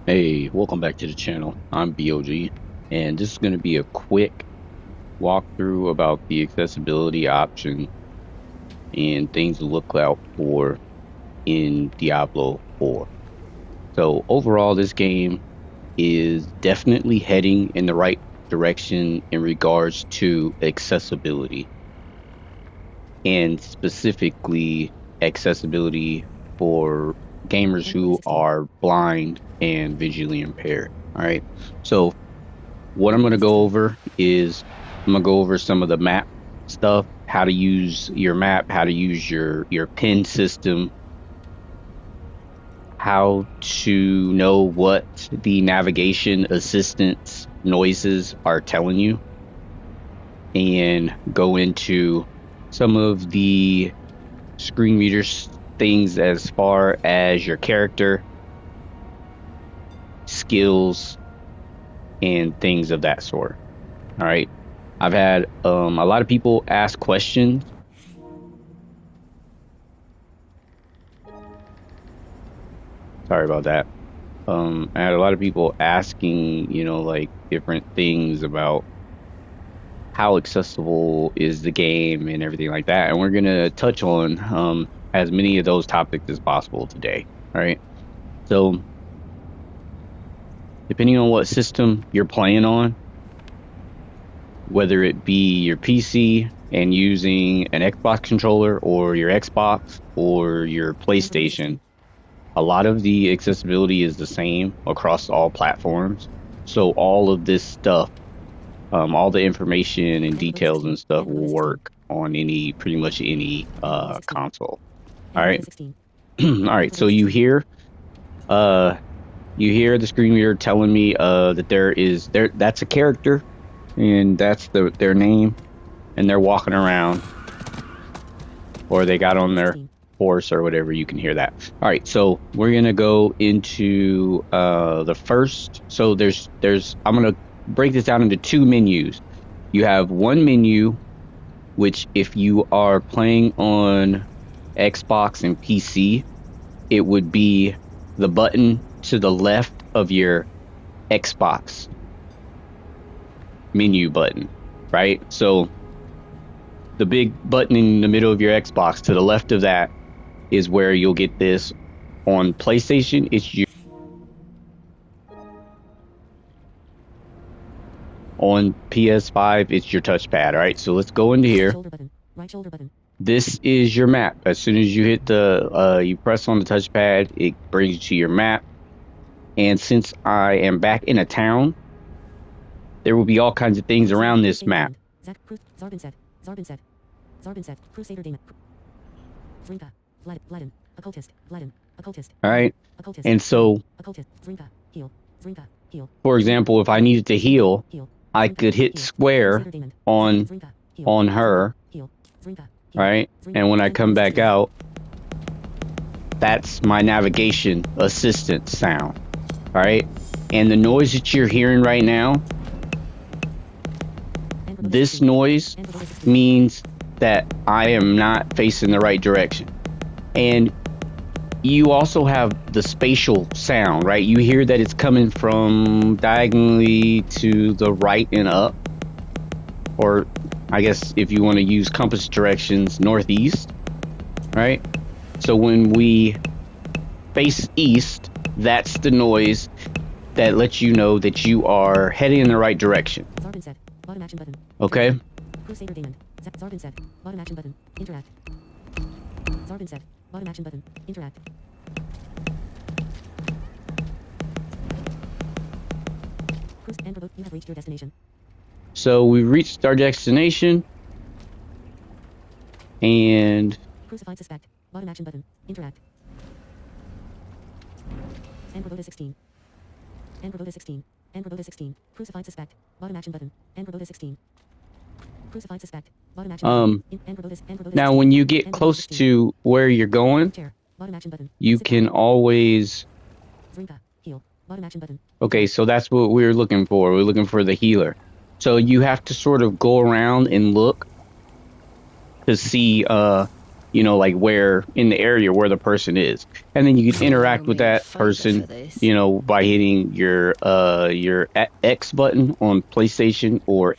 Hey, welcome back to the channel. I'm B.O.G. and this is going to be a quick walkthrough about the accessibility option and things to look out for in Diablo 4. So overall, this game is definitely heading in the right direction in regards to accessibility, and specifically accessibility for gamers who are blind and visually impaired. All right. So what I'm going to go over is I'm going to go over some of the map stuff, how to use your map, how to use your pin system, how to know what the navigation assistance noises are telling you, and go into some of the screen readers things as far as your character, skills, and things of that sort. All right. I've had a lot of people ask questions. Sorry about that. I had a lot of people asking, like different things about how accessible is the game and everything like that. And we're gonna touch on as many of those topics as possible today. All right. So depending on what system you're playing on, whether it be your PC and using an Xbox controller or your Xbox or your PlayStation, a lot of the accessibility is the same across all platforms. So all of this stuff, all the information and details and stuff will work on pretty much any console. All right. All right. So uh you hear the screen reader telling me that that's a character and that's their name, and they're walking around, or they got on their horse or whatever. You can hear that. All right, so we're gonna go into the first. So I'm gonna break this down into two menus. You have one menu, which if you are playing on Xbox and PC, it would be the button to the left of your Xbox menu button, right? So the big button in the middle of your Xbox, to the left of that is where you'll get this. On PlayStation, on PS5, it's your touchpad. All right, so let's go into here. Right shoulder button. This is your map. As soon as you hit you press on the touchpad, it brings you to your map. And since I am back in a town, there will be all kinds of things around this map. Zarbinset, Crusader Demon. Zrinka, Vladin, Occultist, Vladin, Occultist. All right. Occultist. And so, Occultist, Zrinka, heal, Zrinka, heal. for example, if I needed to heal, I could hit square on her, right? And when I come back out, that's my navigation assistant sound, all right? And the noise that you're hearing right now, this noise means that I am not facing the right direction. And you also have the spatial sound, right? You hear that it's coming from diagonally to the right and up, or I guess if you want to use compass directions, northeast, right? So when we face east, that's the noise that lets you know that you are heading in the right direction. Okay? Crusader Demon. Zarbinset, bottom action button. Interact. Zarbinset, bottom action button. Interact. You have reached your destination. So we reached our destination, and Crucified suspect. Bottom action button. Interact. And Roboto 16. And Roboto 16. And Roboto 16. Crucified suspect. Bottom action button. And Roboto 16. Crucified suspect. Bottom action button. Now when you get close to where you're going, bottom action button. you can always. Zrinka, heal. Bottom action button. Okay, so that's what we're looking for. We're looking for the healer. So you have to sort of go around and look to see you know, like where in the area where the person is. And then you can interact with that person, you know, by hitting your X button on PlayStation or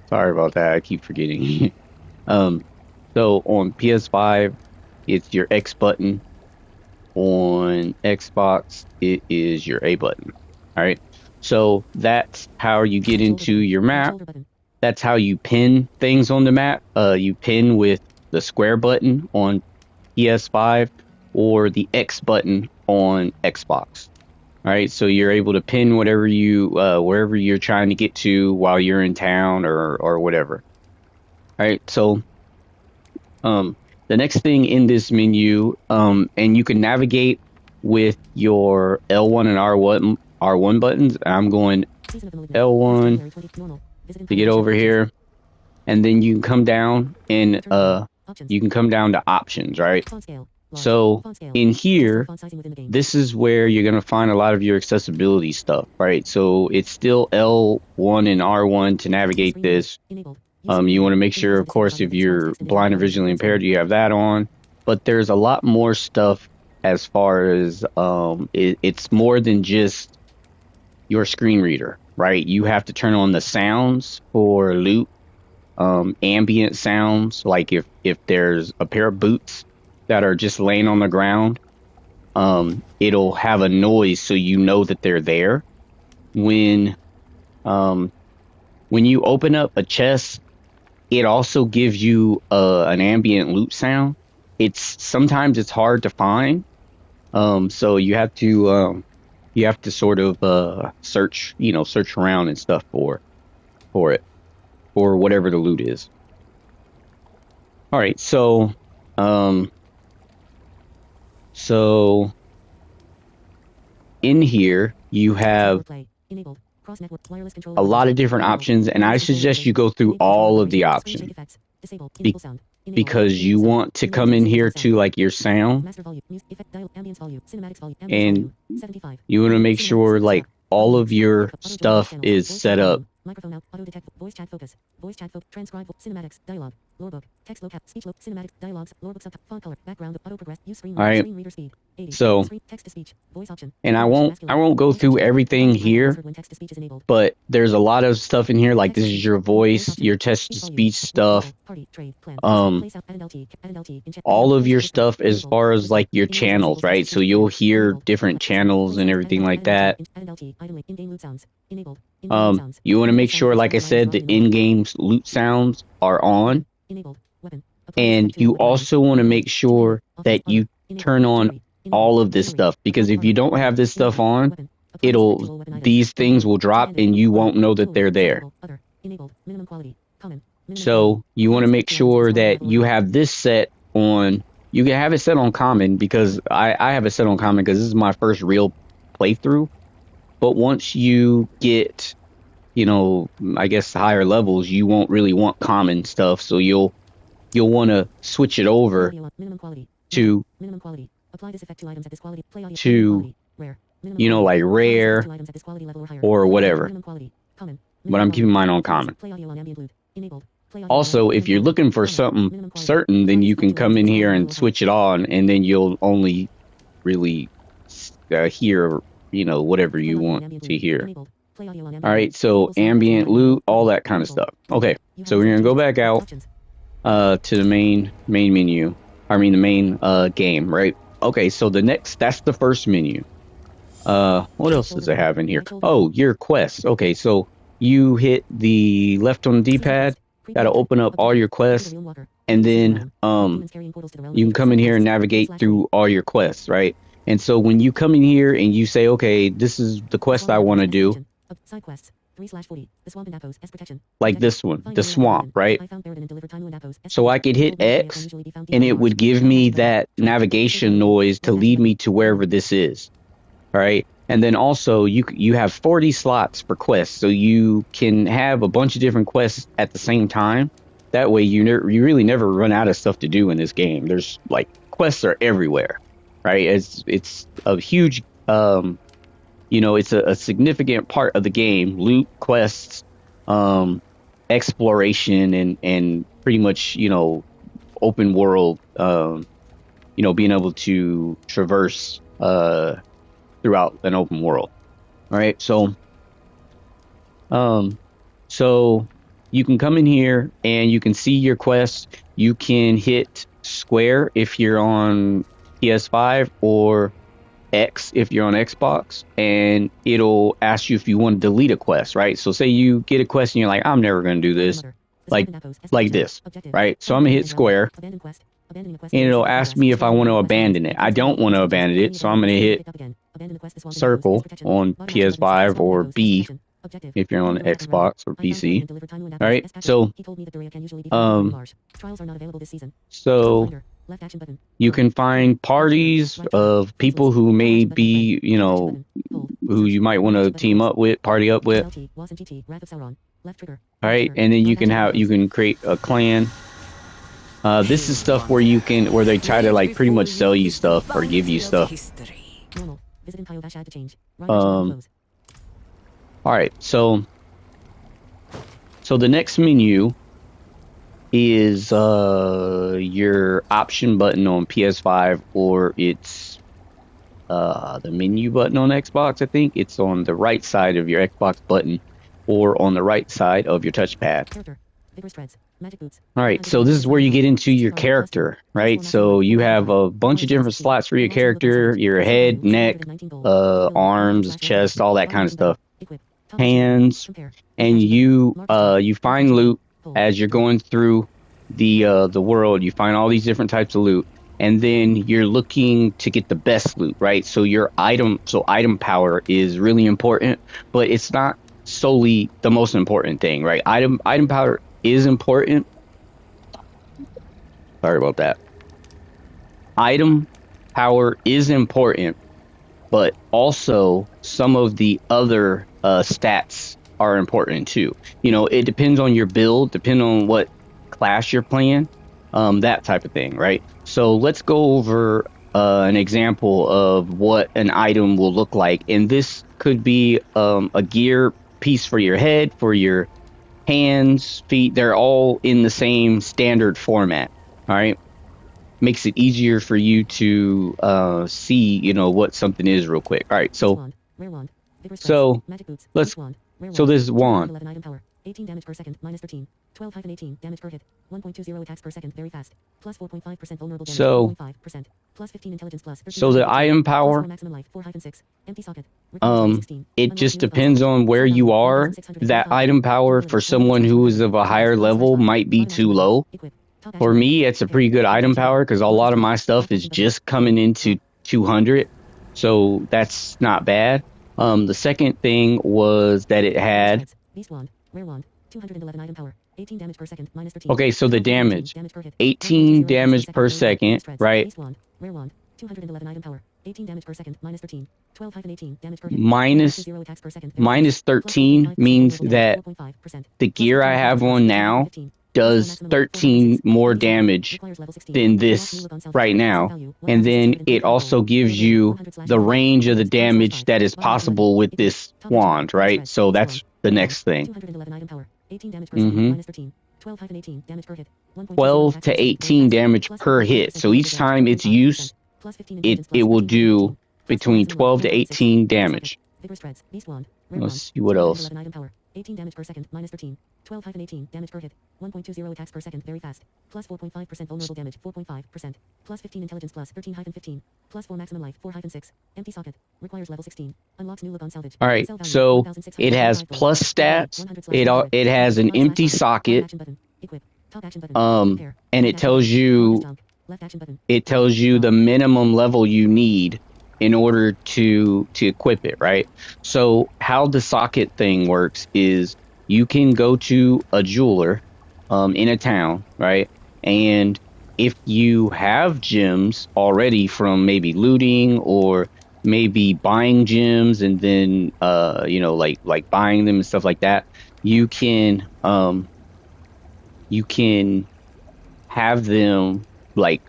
sorry about that, I keep forgetting. um so on PS5 it's your X button. On Xbox, it is your A button. All right. So that's how you get into your map. That's how you pin things on the map. You pin with the square button on PS5 or the X button on Xbox. All right. So you're able to pin whatever you wherever you're trying to get to while you're in town or whatever. All right. So um, the next thing in this menu, and you can navigate with your L1 and R1 buttons. I'm going L1 to get over here, and then you can come down and you can come down to options, right? So in here, this is where you're gonna find a lot of your accessibility stuff, right? So it's still L1 and R1 to navigate this. You want to make sure, of course, if you're blind or visually impaired, you have that on. But there's a lot more stuff as far as it's more than just your screen reader, right? You have to turn on the sounds for loot, ambient sounds, like if there's a pair of boots that are just laying on the ground, it'll have a noise so you know that they're there. When um, when you open up a chest, it also gives you an ambient loot sound. It's sometimes it's hard to find, so you have to sort of search, you know, search around and stuff for it for whatever the loot is. All right, um, so in here you have a lot of different options, and I suggest you go through all of the options be- because you want to come in here to like your sound, and you want to make sure like all of your stuff is set up. Voice chat focus, transcribe, cinematics, dialogue, lore book, text locale, speech cinematics, dialogues, lore book subtitle, font color, background, auto progress, use screen, All right, screen reader speed, 80, so text to speech, voice option, and I won't go through everything here, when text to speech is enabled. but there's a lot of stuff in here, like this is your voice, your text to speech stuff, all of your stuff as far as like your channels, right? So you'll hear different channels and everything like that. You want to make sure, like I said, the in-game loot sounds are on, and you also want to make sure that you turn on all of this stuff, because if you don't have this stuff on, these things will drop and you won't know that they're there. So you want to make sure that you have this set on. You can have it set on common, because I have it set on common because this is my first real playthrough. But once you get, you know, I guess higher levels, you won't really want common stuff. So you'll want to switch it over to you know, like rare or whatever. But I'm keeping mine on common. Also, if you're looking for something certain, then you can come in here and switch it on, and then you'll only really hear, you know, whatever you want to hear. All right, so ambient loot, all that kind of stuff. Okay, so we're gonna go back out to the main menu. I mean the main game, right? Okay, so that's the first menu. What else does it have in here? Oh, your quests. Okay, so you hit the left on the D-pad, that'll open up all your quests, and then you can come in here and navigate through all your quests, right? And so when you come in here and you say, okay, this is the quest I want to do, like this one, the swamp, right? So I could hit X and it would give me that navigation noise to lead me to wherever this is, right? And then also you have 40 slots for quests, so you can have a bunch of different quests at the same time. That way you really never run out of stuff to do in this game. There's like quests are everywhere, right? It's a huge you know, it's a significant part of the game. Loot, quests, exploration and pretty much, you know, open world, you know, being able to traverse throughout an open world. All right, so you can come in here and you can see your quest. You can hit square if you're on PS5 or X if you're on Xbox, and it'll ask you if you want to delete a quest, right? So say you get a quest and you're like, I'm never going to do this, like this, right? So I'm gonna hit square, and it'll ask me if I want to abandon it. I don't want to abandon it, so I'm gonna hit circle on PS5 or B if you're on Xbox or PC. All right, so you can find parties of people who may be, you know, who you might want to team up with, party up with. All right, and then you can create a clan. This is stuff where they try to like pretty much sell you stuff or give you stuff. All right, so the next menu is your option button on PS5, or it's the menu button on Xbox. I think it's on the right side of your Xbox button, or on the right side of your touchpad. All right, so this is where you get into your character, right? So you have a bunch of different slots for your character: your head, neck, arms, chest, all that kind of stuff. Hands, and you find loot as you're going through the world. You find all these different types of loot, and then you're looking to get the best loot, right? So item power is really important, but it's not solely the most important thing, right? Item power is important. Sorry about that. Item power is important, but also some of the other stats are important too. You know, it depends on your build, depending on what class you're playing, that type of thing, right? So let's go over an example of what an item will look like, and this could be a gear piece for your head, for your hands, feet. They're all in the same standard format. All right, makes it easier for you to see, you know, what something is real quick. All right, so this is wand. 18 damage per second, minus 13. 12-18 damage per hit. 1.20 attacks per second, very fast. Plus 4.5% vulnerable damage. 4.5%. Plus 15 intelligence plus. So the item power, maximum life. 4-6. Empty socket. it just depends on where you are. That item power for someone who is of a higher level might be too low. For me, it's a pretty good item power because a lot of my stuff is just coming into 200. So that's not bad. The second thing was that it had Rare wand, 211 item power, 18 damage per second, minus 13. Okay, so the damage, 18 damage per second, right? Rare wand, 211 item power, 18 damage per second, minus 13. 12-18 damage per hit. Minus 13 means that the gear I have on now does 13 more damage than this right now, and then it also gives you the range of the damage that is possible with this wand, right? So that's the next thing. 12 to 18 damage per hit. So each time it's used, it will do between 12 to 18 damage. Let's see what else. 18 damage per second, minus 13. 12-18 damage per hit. 1.20 attacks per second, very fast. Plus 4.5% vulnerable damage, 4.5%. Plus 15 intelligence plus, 13-15. Plus 4 maximum life, 4-6. Empty socket. Requires level 16. Unlocks new look on salvage. All right, so it has plus stats. It has an empty socket. And it tells you the minimum level you need in order to equip it, right? So how the socket thing works is you can go to a jeweler in a town, right? And if you have gems already from maybe looting or maybe buying gems and then like buying them and stuff like that, you can have them like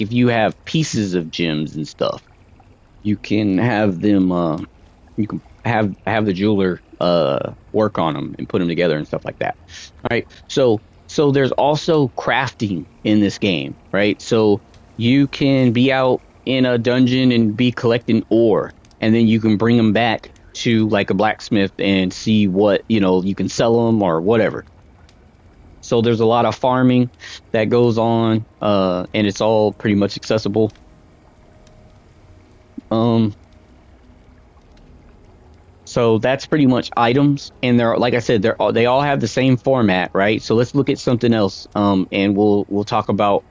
if you have pieces of gems and stuff, you can have them you can have the jeweler work on them and put them together and stuff like that. All right. So there's also crafting in this game, right? So you can be out in a dungeon and be collecting ore, and then you can bring them back to like a blacksmith and see what, you can sell them or whatever. So there's a lot of farming that goes on, and it's all pretty much accessible. So that's pretty much items, and they're, like I said, they all have the same format, right? So let's look at something else, and we'll talk about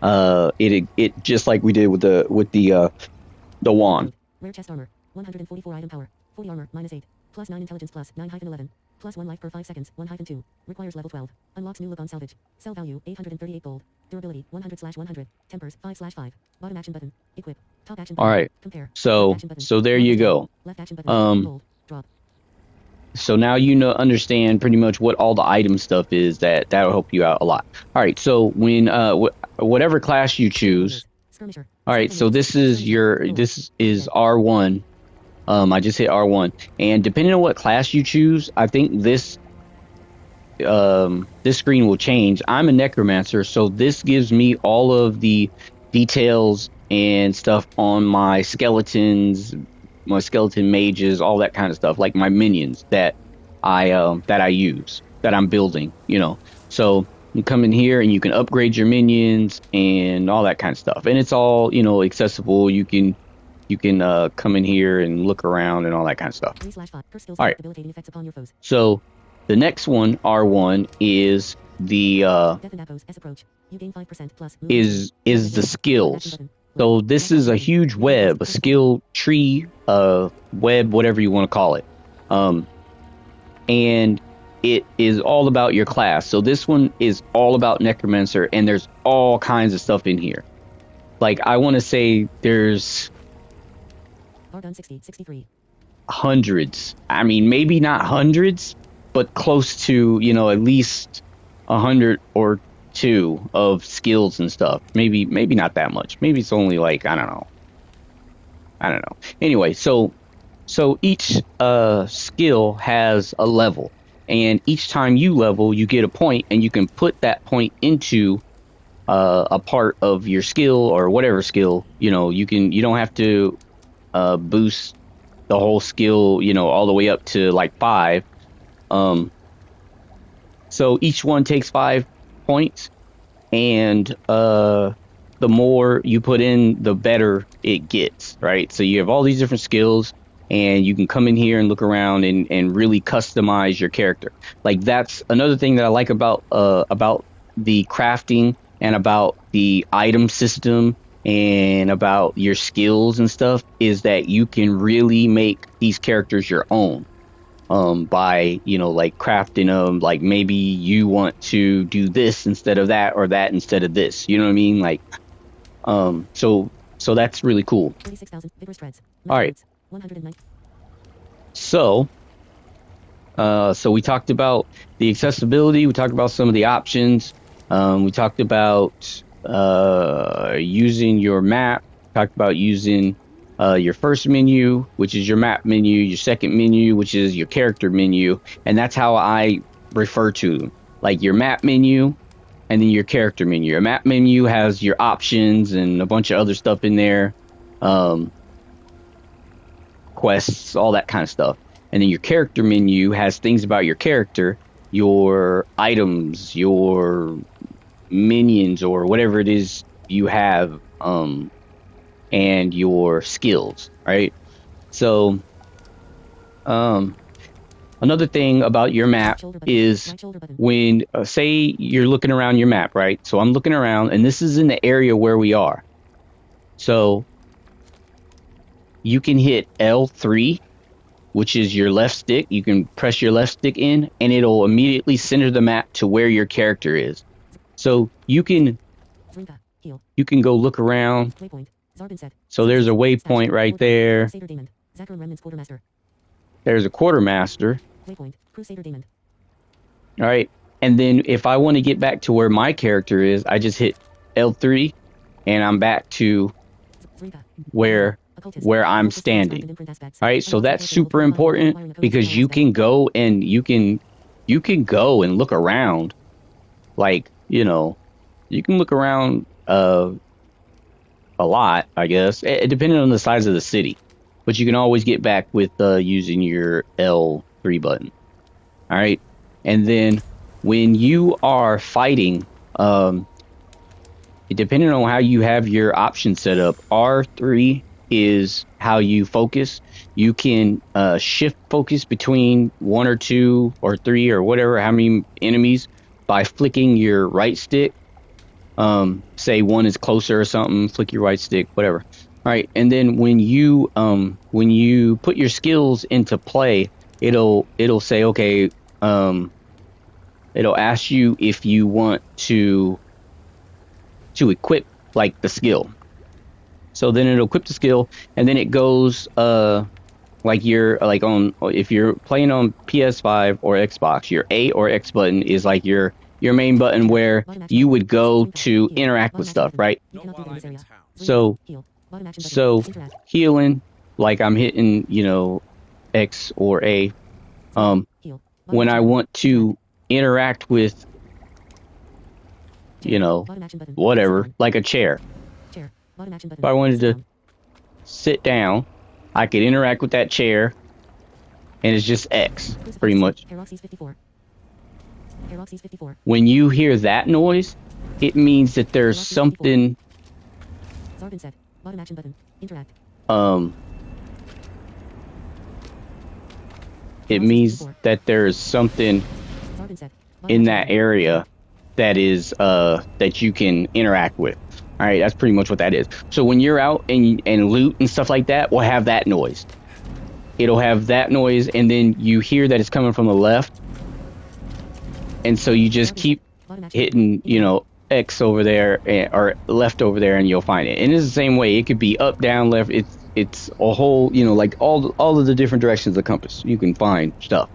it just like we did with the wand. Rare chest armor, 144 item power, 40 armor, -8, +9 intelligence, +9-11, +1 life per 5 seconds, 1-2, requires level 12, unlocks new look on salvage, sell value, 838 gold, durability, 100/100, tempers, 5/5, bottom action button, equip, top action button, All right, compare, so there you go. left action button, gold, drop. So now understand pretty much what all the item stuff is. That'll help you out a lot. All right, so when whatever class you choose. Skirmisher. All right, so this is R1. I just hit R1, and depending on what class you choose, I think this screen will change. I'm a necromancer, so this gives me all of the details and stuff on my skeletons, my skeleton mages, all that kind of stuff, like my minions that I use, that I'm building. So you come in here and you can upgrade your minions and all that kind of stuff, and it's all accessible. You can come in here and look around and all that kind of stuff. All right. So the next one, R1, is the is the skills. So this is a huge web, a skill tree, web, whatever you want to call it. And it is all about your class. So this one is all about necromancer, and there's all kinds of stuff in here. Like, I want to say there's hundreds. I mean, maybe not hundreds, but close to, at least 100 or 2 of skills and stuff. Maybe not that much. Maybe it's only like, I don't know. Anyway, so each skill has a level, and each time you level, you get a point, and you can put that point into a part of your skill or whatever skill. You don't have to boost the whole skill, all the way up to like 5. So each one takes 5 points, and the more you put in, the better it gets, right? So you have all these different skills, and you can come in here and look around and really customize your character. Like, that's another thing that I like about the crafting and about the item system and about your skills and stuff, is that you can really make these characters your own. By, like, crafting them. Like, maybe you want to do this instead of that, or that instead of this. You know what I mean? Like, so that's really cool. 36,000 vigorous treads. All right. 109. So we talked about the accessibility. We talked about some of the options. We talked about using your map. Talked about using your first menu, which is your map menu, your second menu, which is your character menu, and that's how I refer to them. Like, your map menu, and then your character menu. Your map menu has your options and a bunch of other stuff in there, quests, all that kind of stuff. And then your character menu has things about your character, your items, your minions, or whatever it is you have, and your skills, right? So another thing about your map is when say you're looking around your map, right? So I'm looking around, and this is in the area where we are. So you can hit L3, which is your left stick. You can press your left stick in, and it'll immediately center the map to where your character is. So you can go look around. So there's a waypoint right there. There's a quartermaster. All right. And then if I want to get back to where my character is, I just hit L3, and I'm back to where where I'm standing. All right, so that's super important because you can go and you can go and look around, like, you know, you can look around a lot, I guess, depending on the size of the city. But you can always get back with using your L3 button. All right, and then when you are fighting, depending on how you have your options set up, R3 is how you focus. You can shift focus between one or two or three or whatever, how many enemies, by flicking your right stick. Say one is closer or something, flick your right stick, whatever. All right, and then when you put your skills into play, it'll say, okay, it'll ask you if you want to equip like the skill. So then it'll equip the skill, and then it goes like you're like on, if you're playing on PS5 or Xbox, your A or X button is like your main button where you would go to interact with stuff, right? So healing, like I'm hitting, you know, X or A. When I want to interact with, you know, whatever, like a chair. If I wanted to sit down, I could interact with that chair, and it's just X, pretty much. When you hear that noise, it means that there's something, it means that there's something in that area that is that you can interact with. All right, that's pretty much what that is. So when you're out and loot and stuff like that, we'll have that noise. It'll have that noise, and then you hear that it's coming from the left, and so you just keep hitting, you know, X over there or left over there, and you'll find it. And it's the same way. It could be up, down, left. It's a whole, you know, like all of the different directions of the compass. You can find stuff.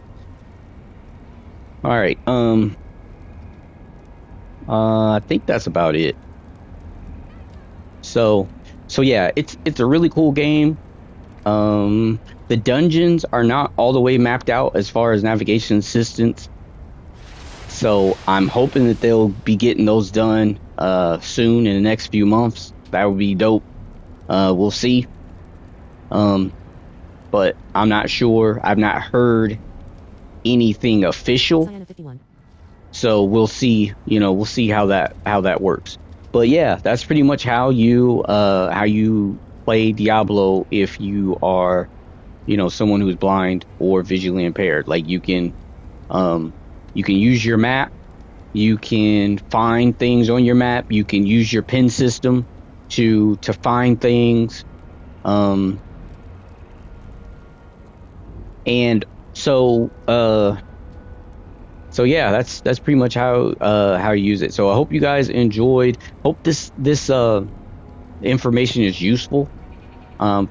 All right. I think that's about it. So yeah, it's a really cool game. The dungeons are not all the way mapped out as far as navigation assistance. So I'm hoping that they'll be getting those done soon, in the next few months. That would be dope. We'll see. But I'm not sure. I've not heard anything official. So we'll see, you know, we'll see how that works. But yeah, that's pretty much how you play Diablo if you are, you know, someone who's blind or visually impaired. Like you can use your map, you can find things on your map, you can use your pin system to find things, and so yeah, that's pretty much how you use it. So I hope you guys enjoyed. Hope this information is useful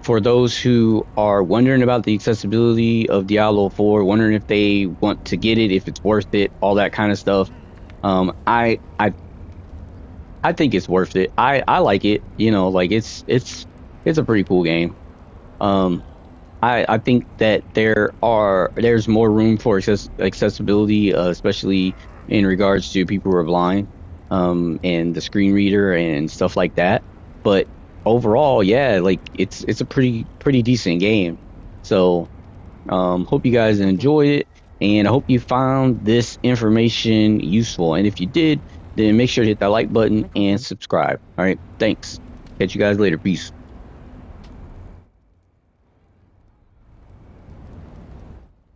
for those who are wondering about the accessibility of Diablo 4, wondering if they want to get it, if it's worth it, all that kind of stuff. I think it's worth it. I like it. You know, like it's a pretty cool game. I think that there's more room for accessibility, especially in regards to people who are blind, and the screen reader and stuff like that. But overall, yeah, like it's a pretty decent game. So hope you guys enjoyed it, and I hope you found this information useful. And if you did, then make sure to hit that like button and subscribe. All right, thanks. Catch you guys later. Peace.